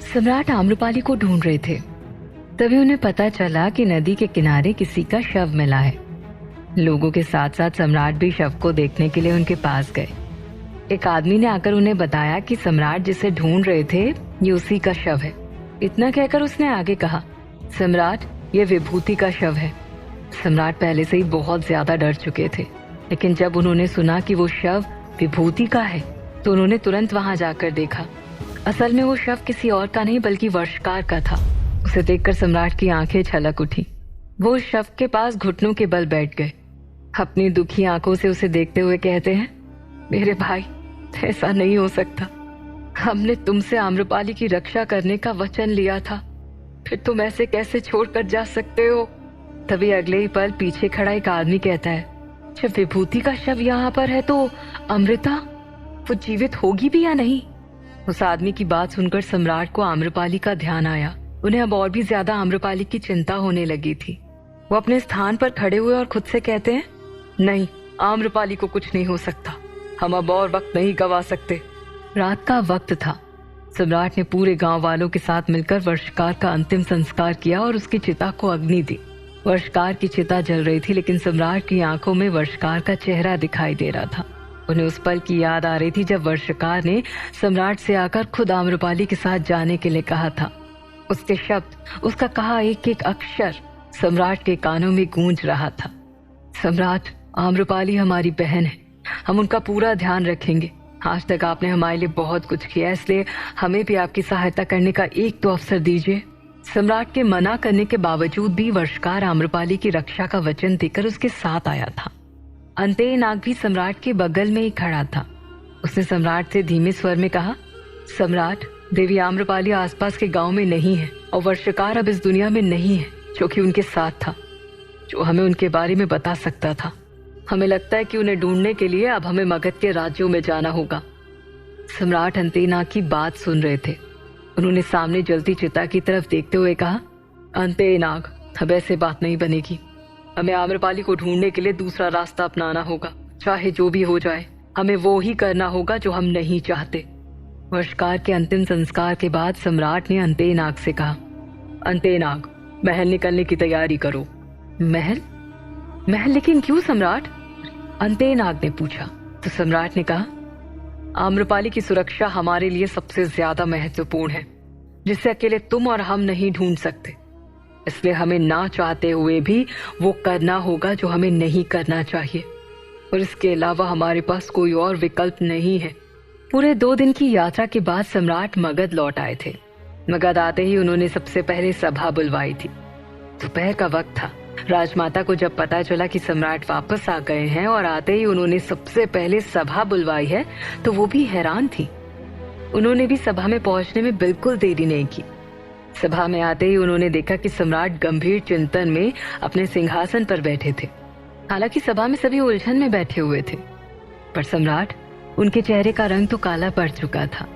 सम्राट आम्रपाली को ढूंढ रहे थे। तभी उन्हें पता चला कि नदी के किनारे किसी का शव मिला है। लोगों के साथ साथ सम्राट भी शव को देखने के लिए उनके पास गए। एक आदमी ने आकर उन्हें बताया कि सम्राट जिसे ढूंढ रहे थे ये उसी का शव है। इतना कहकर उसने आगे कहा, सम्राट ये विभूति का शव है। सम्राट पहले से ही बहुत ज्यादा डर चुके थे, लेकिन जब उन्होंने सुना कि वो शव विभूति का है तो उन्होंने तुरंत वहां जाकर देखा। असल में वो शव किसी और का नहीं बल्कि वर्षकार का था। उसे देखकर सम्राट की आंखें छलक उठी। वो उस शव के पास घुटनों के बल बैठ गए। अपनी दुखी आंखों से उसे देखते हुए कहते हैं, मेरे भाई ऐसा नहीं हो सकता। हमने तुमसे आम्रपाली की रक्षा करने का वचन लिया था, फिर तुम ऐसे कैसे छोड़कर जा सकते हो। तभी अगले ही पल पीछे खड़ा एक आदमी कहता है, जब विभूति का शव यहाँ पर है तो अमृता वो जीवित होगी भी या नहीं। उस आदमी की बात सुनकर सम्राट को आम्रपाली का ध्यान आया। उन्हें अब और भी ज्यादा आम्रपाली की चिंता होने लगी थी। वो अपने स्थान पर खड़े हुए और खुद से कहते हैं, नहीं, आम्रपाली को कुछ नहीं हो सकता। हम अब और वक्त नहीं गवा सकते। रात का वक्त था। सम्राट ने पूरे गांव वालों के साथ मिलकर वर्षकार का अंतिम संस्कार किया और उसकी चिता को अग्नि दी। वर्षकार की चिता जल रही थी, लेकिन सम्राट की आंखों में वर्षकार का चेहरा दिखाई दे रहा था। उन्हें उस पल की याद आ रही थी जब वर्षकार ने सम्राट से आकर खुद आम्रपाली के साथ जाने के लिए कहा था। उसके शब्द, उसका कहा एक एक अक्षर सम्राट के कानों में गूंज रहा था। सम्राट, आम्रपाली हमारी बहन है, हम उनका पूरा ध्यान रखेंगे। आज तक आपने हमारे लिए बहुत कुछ किया, इसलिए हमें भी आपकी सहायता करने का एक तो अवसर दीजिए। सम्राट के मना करने के बावजूद भी वर्षकार आम्रपाली की रक्षा का वचन देकर उसके साथ आया था। अंतेय नाग भी सम्राट के बगल में ही खड़ा था। उसने सम्राट से धीमे स्वर में कहा, सम्राट, देवी आम्रपाली आसपास के गांव में नहीं है और वर्षकार अब इस दुनिया में नहीं है जो कि उनके साथ था, जो हमें उनके बारे में बता सकता था। हमें लगता है कि उन्हें ढूंढने के लिए अब हमें मगध के राज्यों में जाना होगा। सम्राट अंतेय नाग की बात सुन रहे थे। उन्होंने सामने जलती चिता की तरफ देखते हुए कहा, अंतेय नाग, अब ऐसे बात नहीं बनेगी। हमें आम्रपाली को ढूंढने के लिए दूसरा रास्ता अपनाना होगा। चाहे जो भी हो जाए, हमें वो ही करना होगा जो हम नहीं चाहते। वर्षकार के अंतिम संस्कार के बाद सम्राट ने अंतेय नाग से कहा, अंतेय नाग, महल निकलने की तैयारी करो। महल? महल? लेकिन क्यों सम्राट? अंतेय नाग ने पूछा। तो सम्राट ने कहा, आम्रपाली की सुरक्षा हमारे लिए सबसे ज्यादा महत्वपूर्ण है, जिसे अकेले तुम और हम नहीं ढूंढ सकते। इसलिए हमें ना चाहते हुए भी वो करना होगा जो हमें नहीं करना चाहिए, और इसके अलावा हमारे पास कोई और विकल्प नहीं है। पूरे 2 दिन की यात्रा के बाद सम्राट मगध लौट आए थे। मगध आते ही उन्होंने सबसे पहले सभा बुलवाई थी। दोपहर का वक्त था। राजमाता को जब पता चला कि सम्राट वापस आ गए हैं और आते ही उन्होंने सबसे पहले सभा बुलवाई है, तो वो भी हैरान थी। उन्होंने भी सभा में पहुंचने में बिल्कुल देरी नहीं की। सभा में आते ही उन्होंने देखा कि सम्राट गंभीर चिंतन में अपने सिंहासन पर बैठे थे। हालांकि सभा में सभी उलझन में बैठे हुए थे, पर सम्राट, उनके चेहरे का रंग तो काला पड़ चुका था।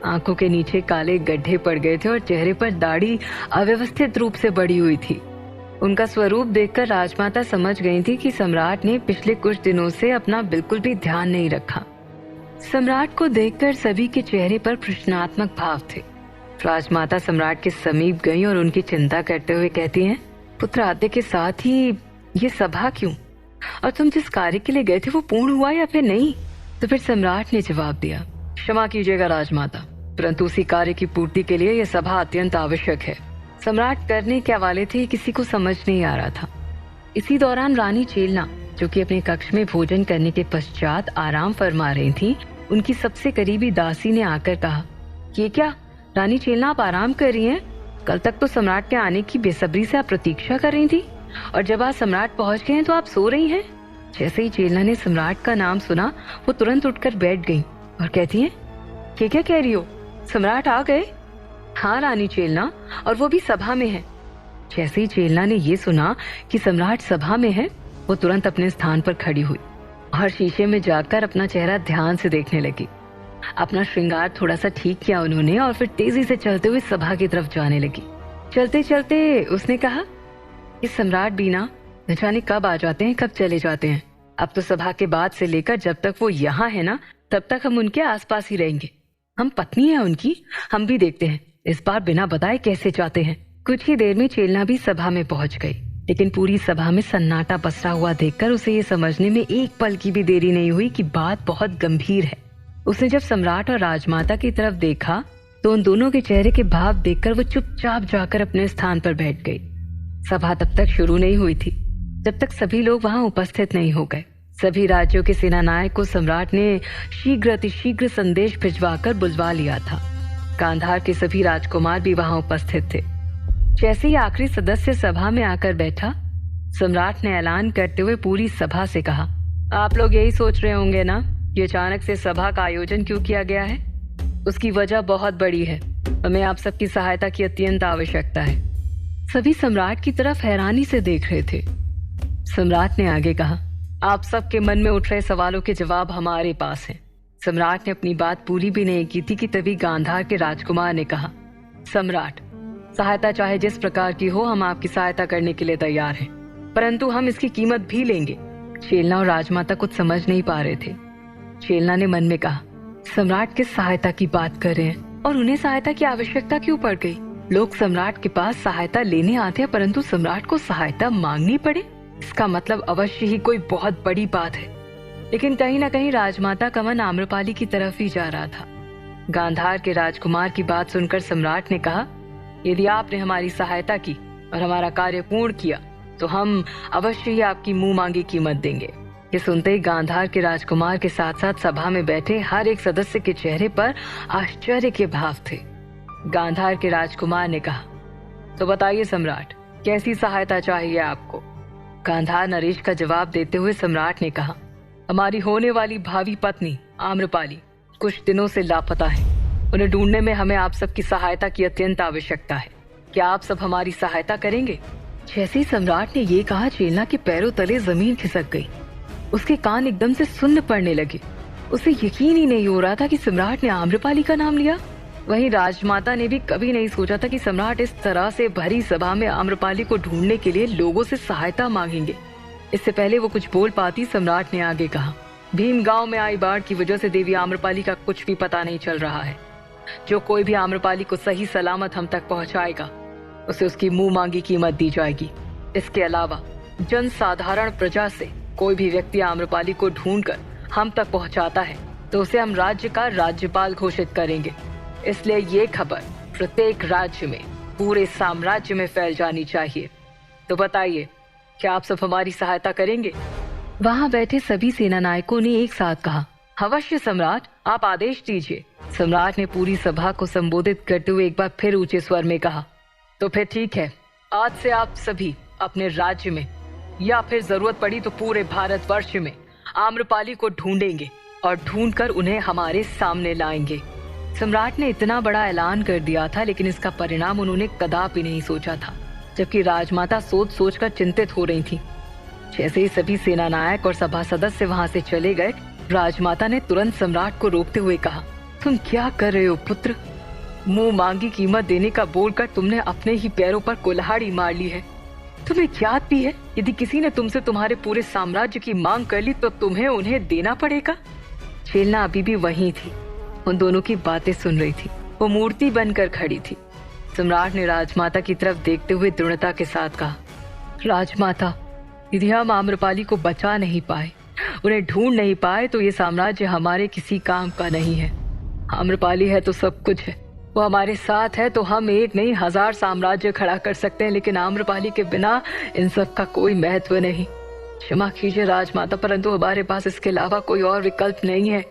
आंखों के नीचे काले गड्ढे पड़ गए थे और चेहरे पर दाढ़ी अव्यवस्थित रूप से बढ़ी हुई थी। उनका स्वरूप देखकर राजमाता समझ गई थी कि सम्राट ने पिछले कुछ दिनों से अपना बिल्कुल भी ध्यान नहीं रखा। सम्राट को देखकर सभी के चेहरे पर प्रश्नात्मक भाव थे। राजमाता सम्राट के समीप गईं और उनकी चिंता करते हुए कहती हैं, पुत्र आते के साथ ही ये सभा क्यों? और तुम जिस कार्य के लिए गए थे वो पूर्ण हुआ या फिर नहीं? तो फिर सम्राट ने जवाब दिया, क्षमा कीजिएगा राजमाता, परंतु उसी कार्य की पूर्ति के लिए यह सभा अत्यंत आवश्यक है। सम्राट करने क्या वाले थे किसी को समझ नहीं आ रहा था। इसी दौरान रानी चेलना, जो कि अपने कक्ष में भोजन करने के पश्चात आराम फरमा रही थी, उनकी सबसे करीबी दासी ने आकर कहा, ये क्या रानी चेलना, आप आराम कर रही हैं? कल तक तो सम्राट के आने की बेसब्री से आप प्रतीक्षा कर रही थी, और जब आज सम्राट पहुंच गए हैं तो आप सो रही हैं। जैसे ही चेलना ने सम्राट का नाम सुना, वो तुरंत उठकर बैठ गई और कहती हैं, ये क्या कह रही हो? सम्राट आ गए? हाँ रानी चेलना, और वो भी सभा में है। जैसे ही चेलना ने ये सुना कि सम्राट सभा में है, वो तुरंत अपने स्थान पर खड़ी हुई और शीशे में जाकर अपना चेहरा ध्यान से देखने लगी। अपना श्रृंगार थोड़ा सा ठीक किया उन्होंने और फिर तेजी से चलते हुए सभा की तरफ जाने लगी। चलते चलते उसने कहा, इस सम्राट बीना न जाने कब आ जाते हैं, कब चले जाते हैं। अब तो सभा के बाद से लेकर जब तक वो यहाँ है ना, तब तक हम उनके आसपास ही रहेंगे। हम पत्नी है उनकी, हम भी देखते हैं इस बार बिना बताए कैसे जाते हैं। कुछ ही देर में चेलना भी सभा में पहुंच गई, लेकिन पूरी सभा में सन्नाटा पसरा हुआ देखकर उसे ये समझने में एक पल की भी देरी नहीं हुई कि बात बहुत गंभीर है। उसने जब सम्राट और राजमाता की तरफ देखा तो उन दोनों के चेहरे के भाव देखकर वो चुपचाप जाकर अपने स्थान पर बैठ गई। सभा तब तक शुरू नहीं हुई थी जब तक सभी लोग वहां उपस्थित नहीं हो गए। सभी राज्यों के सेनानायक को सम्राट ने शीघ्र अतिशीघ्र संदेश भिजवाकर बुलवा लिया था। गांधार के सभी राजकुमार भी वहां उपस्थित थे। जैसे ही आखिरी सदस्य सभा में आकर बैठा, सम्राट ने ऐलान करते हुए पूरी सभा से कहा, आप लोग यही सोच रहे होंगे ना कि अचानक से सभा का आयोजन क्यों किया गया है। उसकी वजह बहुत बड़ी है। हमें आप सबकी सहायता की अत्यंत आवश्यकता है। सभी सम्राट की तरफ हैरानी से देख रहे थे। सम्राट ने आगे कहा, आप सबके मन में उठ रहे सवालों के जवाब हमारे पास हैं। सम्राट ने अपनी बात पूरी भी नहीं की थी कि तभी गांधार के राजकुमार ने कहा, सम्राट, सहायता चाहे जिस प्रकार की हो, हम आपकी सहायता करने के लिए तैयार हैं, परंतु हम इसकी कीमत भी लेंगे। चेलना और राजमाता कुछ समझ नहीं पा रहे थे। चेलना ने मन में कहा, सम्राट किस सहायता की बात कर रहे हैं और उन्हें सहायता की आवश्यकता क्यों पड़ गई। लोग सम्राट के पास सहायता लेने आते हैं, परंतु सम्राट को सहायता मांगनी पड़े, इसका मतलब अवश्य ही कोई बहुत बड़ी बात है। लेकिन कहीं न कहीं राजमाता का मन आम्रपाली की तरफ ही जा रहा था। गांधार के राजकुमार की बात सुनकर सम्राट ने कहा, यदि आपने हमारी सहायता की और हमारा कार्य पूर्ण किया तो हम अवश्य ही आपकी मुंह मांगी कीमत देंगे। ये सुनते ही गांधार के राजकुमार के साथ साथ सभा में बैठे हर एक सदस्य के चेहरे पर आश्चर्य के भाव थे। गांधार के राजकुमार ने कहा, तो बताइए सम्राट, कैसी सहायता चाहिए आपको। गांधार नरेश का जवाब देते हुए सम्राट ने कहा, हमारी होने वाली भावी पत्नी आम्रपाली कुछ दिनों से लापता है। उन्हें ढूंढने में हमें आप सबकी सहायता की अत्यंत आवश्यकता है। क्या आप सब हमारी सहायता करेंगे। जैसे ही सम्राट ने ये कहा, चेलना के पैरों तले जमीन खिसक गई। उसके कान एकदम से सुन्न पड़ने लगे। उसे यकीन ही नहीं हो रहा था कि सम्राट ने आम्रपाली का नाम लिया। वहीं राजमाता ने भी कभी नहीं सोचा था कि सम्राट इस तरह से भरी सभा में आम्रपाली को ढूंढने के लिए लोगों से सहायता मांगेंगे। इससे पहले वो कुछ बोल पाती, सम्राट ने आगे कहा, भीम गांव में आई बाढ़ की वजह से देवी आम्रपाली का कुछ भी पता नहीं चल रहा है। जो कोई भी आम्रपाली को सही सलामत हम तक पहुंचाएगा उसे उसकी मुंह मांगी कीमत दी जाएगी। इसके अलावा जन साधारण प्रजा से कोई भी व्यक्ति आम्रपाली को ढूंढकर हम तक पहुंचाता है तो उसे हम राज्य का राज्यपाल घोषित करेंगे। इसलिए ये खबर प्रत्येक राज्य में, पूरे साम्राज्य में फैल जानी चाहिए। तो बताइए, क्या आप सब हमारी सहायता करेंगे। वहां बैठे सभी सेना नायकों ने एक साथ कहा, अवश्य सम्राट, आप आदेश दीजिए। सम्राट ने पूरी सभा को संबोधित करते हुए एक बार फिर ऊंचे स्वर में कहा, तो फिर ठीक है, आज से आप सभी अपने राज्य में या फिर जरूरत पड़ी तो पूरे भारतवर्ष में आम्रपाली को ढूंढेंगे और ढूंढकर उन्हें हमारे सामने लाएंगे। सम्राट ने इतना बड़ा ऐलान कर दिया था, लेकिन इसका परिणाम उन्होंने कदापि नहीं सोचा था, जबकि राजमाता सोच सोच कर चिंतित हो रही थी। जैसे ही सभी सेना नायक और सभा सदस्य वहां से चले गए, राजमाता ने तुरंत सम्राट को रोकते हुए कहा, तुम क्या कर रहे हो पुत्र। मुंह मांगी कीमत देने का बोलकर तुमने अपने ही पैरों पर कुल्हाड़ी मार ली है। तुम्हें याद भी है, यदि किसी ने तुमसे तुम्हारे पूरे साम्राज्य की मांग कर ली तो तुम्हें उन्हें देना पड़ेगा। चेलना अभी भी वहीं थी, उन दोनों की बातें सुन रही थी। वो मूर्ति बनकर खड़ी थी। सम्राट ने राजमाता की तरफ देखते हुए दृढ़ता के साथ कहा, राजमाता, यदि हम आम्रपाली को बचा नहीं पाए, उन्हें ढूंढ नहीं पाए तो ये साम्राज्य हमारे किसी काम का नहीं है। आम्रपाली है तो सब कुछ है, वो हमारे साथ है तो हम एक नहीं 1000 साम्राज्य खड़ा कर सकते हैं, लेकिन आम्रपाली के बिना इन सब का कोई महत्व नहीं। क्षमा कीजिए राजमाता, परंतु हमारे पास इसके अलावा कोई और विकल्प नहीं है।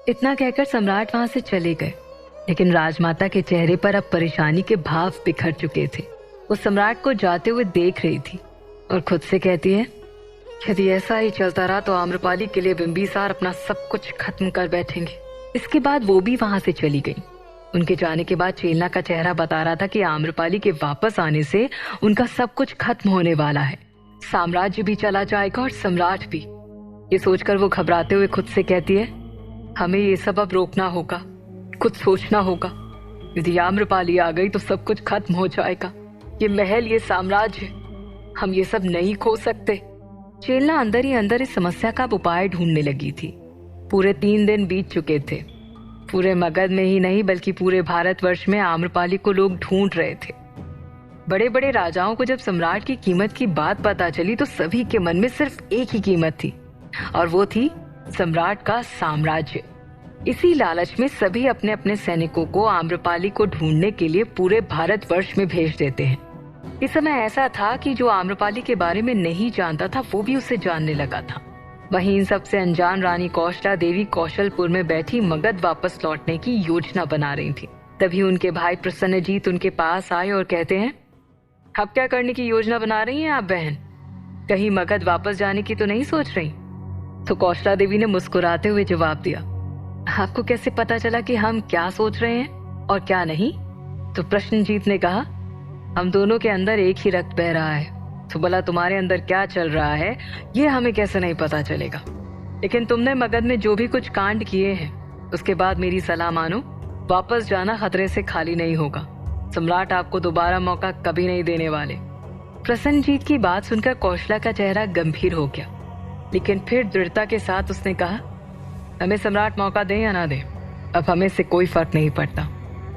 इतना कहकर सम्राट वहां से चले गए, लेकिन राजमाता के चेहरे पर अब परेशानी के भाव बिखर चुके थे। वो सम्राट को जाते हुए देख रही थी और खुद से कहती है, यदि ऐसा ही चलता रहा तो आम्रपाली के लिए बिंबिसार अपना सब कुछ खत्म कर बैठेंगे। इसके बाद वो भी वहां से चली गई। उनके जाने के बाद चेलना का चेहरा बता रहा था कि आम्रपाली के वापस आने से उनका सब कुछ खत्म होने वाला है, साम्राज्य भी चला जाएगा और सम्राट भी। ये सोचकर वो घबराते हुए खुद से कहती है, हमें ये सब अब रोकना होगा, कुछ सोचना होगा। यदि आम्रपाली आ गई तो सब कुछ खत्म हो जाएगा, ये महल, ये साम्राज्य, हम ये सब नहीं खो सकते। चेलना अंदर ही अंदर इस समस्या का उपाय ढूंढने लगी थी। पूरे 3 दिन बीत चुके थे। पूरे मगध में ही नहीं बल्कि पूरे भारतवर्ष में आम्रपाली को लोग ढूंढ रहे थे। बड़े बड़े राजाओं को जब सम्राट की कीमत की बात पता चली तो सभी के मन में सिर्फ एक ही कीमत थी, और वो थी सम्राट का साम्राज्य। इसी लालच में सभी अपने अपने सैनिकों को आम्रपाली को ढूंढने के लिए पूरे भारतवर्ष में भेज देते हैं। इस समय ऐसा था कि जो आम्रपाली के बारे में नहीं जानता था वो भी उसे जानने लगा था। वहीं इन सबसे अनजान रानी कौशला देवी कौशलपुर में बैठी मगध वापस लौटने की योजना बना रही थी। तभी उनके भाई प्रसन्नजीत उनके पास आए और कहते हैं, अब क्या करने की योजना बना रही हैं आप बहन? कहीं मगध वापस जाने की तो नहीं सोच रही? तो कौशला देवी ने मुस्कुराते हुए जवाब दिया, आपको कैसे पता चला कि हम क्या सोच रहे हैं और क्या नहीं? तो प्रसन्नजीत ने कहा, हम दोनों के अंदर एक ही रक्त बह रहा है, तो भला तुम्हारे अंदर क्या चल रहा है ये हमें कैसे नहीं पता चलेगा। लेकिन तुमने मगध में जो भी कुछ कांड किए हैं उसके बाद मेरी सलाह मानो, वापस जाना खतरे से खाली नहीं होगा। सम्राट आपको दोबारा मौका कभी नहीं देने वाले। प्रसन्नजीत की बात सुनकर कौशला का चेहरा गंभीर हो गया, लेकिन फिर दृढ़ता के साथ उसने कहा, हमें सम्राट मौका दे या ना दे, अब हमें से कोई फर्क नहीं पड़ता।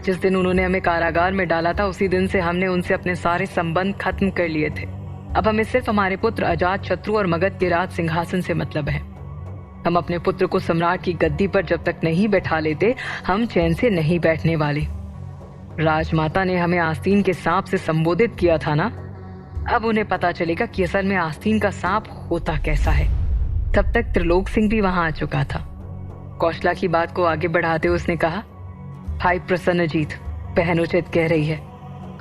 जिस दिन उन्होंने हमें कारागार में डाला था उसी दिन से हमने उनसे अपने सारे संबंध खत्म कर लिए थे। अब हमें सिर्फ हमारे पुत्र अजात शत्रु और मगध के राज सिंहासन से मतलब है। हम अपने पुत्र को सम्राट की गद्दी पर जब तक नहीं बैठा लेते हम चैन से नहीं बैठने वाले। राजमाता ने हमें आस्तीन के सांप से संबोधित किया था ना, अब उन्हें पता चलेगा कि असल में आस्तीन का सांप होता कैसा है। तब तक त्रिलोक सिंह भी वहां आ चुका था। कौशला की बात को आगे बढ़ाते हुए उसने कहा, भाई प्रसन्नजीत, बहन उचित कह रही है।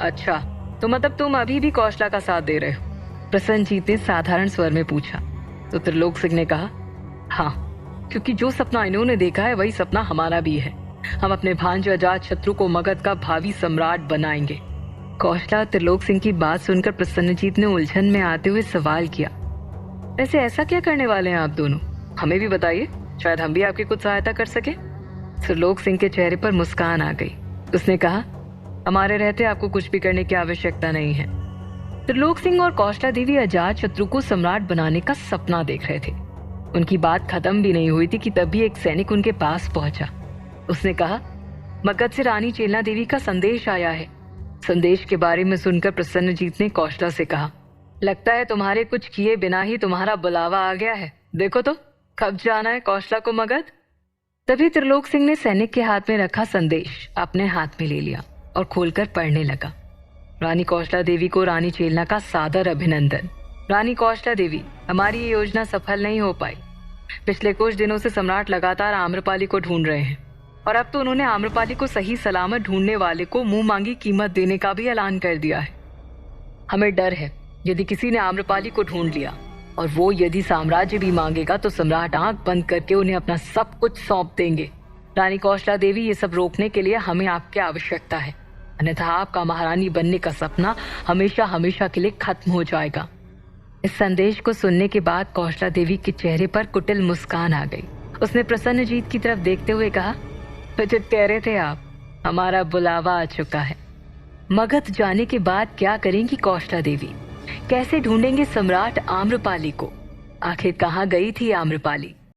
अच्छा, तो मतलब तुम अभी भी कौशला का साथ दे रहे हो? प्रसन्नजीत ने साधारण स्वर में पूछा। तो त्रिलोक सिंह ने कहा, हाँ, क्योंकि जो सपना इन्होंने देखा है वही सपना हमारा भी है। हम अपने भांजे अजात शत्रु को मगध का भावी सम्राट बनाएंगे। कौशला और त्रिलोक सिंह की बात सुनकर प्रसन्नजीत ने उलझन में आते हुए सवाल किया, वैसे ऐसा क्या करने वाले हैं आप दोनों? हमें भी बताइए, शायद हम भी आपकी कुछ सहायता कर सके। त्रिलोक सिंह के चेहरे पर मुस्कान आ गई। उसने कहा, हमारे रहते आपको कुछ भी करने की आवश्यकता नहीं है। त्रिलोक सिंह और कौशला देवी अजात शत्रु को सम्राट बनाने का सपना देख रहे थे। उनकी बात खत्म भी नहीं हुई थी कि तभी एक सैनिक उनके पास पहुंचा। उसने कहा, मगध से रानी चेलना देवी का संदेश आया है। संदेश के बारे में सुनकर प्रसन्नजीत ने कौशला से कहा, लगता है तुम्हारे कुछ किए बिना ही तुम्हारा बुलावा आ गया है। देखो तो कब जाना है कौशला को मगध? तभी त्रिलोक सिंह ने सैनिक के हाथ में रखा संदेश अपने हाथ में ले लिया और खोलकर पढ़ने लगा। रानी कौशला देवी को रानी चेलना का सादर अभिनंदन। रानी कौशला देवी, हमारी ये योजना सफल नहीं हो पाई। पिछले कुछ दिनों से सम्राट लगातार आम्रपाली को ढूंढ रहे हैं और अब तो उन्होंने आम्रपाली को सही सलामत ढूंढने वाले को मुंह मांगी कीमत देने का भी ऐलान कर दिया है। हमें डर है यदि किसी ने आम्रपाली को ढूंढ लिया और वो यदि साम्राज्य भी मांगेगा तो सम्राट आंख बंद करके उन्हें अपना सब कुछ सौंप देंगे। रानी कौशला देवी, ये सब रोकने के लिए हमें आपकी आवश्यकता है, अन्यथा आपका महारानी बनने का सपना हमेशा हमेशा के लिए खत्म हो जाएगा। इस संदेश को सुनने के बाद कौशला देवी के चेहरे पर कुटिल मुस्कान आ गई। उसने प्रसन्नजीत की तरफ देखते हुए कहा, उचित कह रहे थे आप, हमारा बुलावा आ चुका है। मगध जाने के बाद क्या करेंगी कौशला देवी? कैसे ढूंढेंगे सम्राट आम्रपाली को? आखिर कहाँ गई थी आम्रपाली?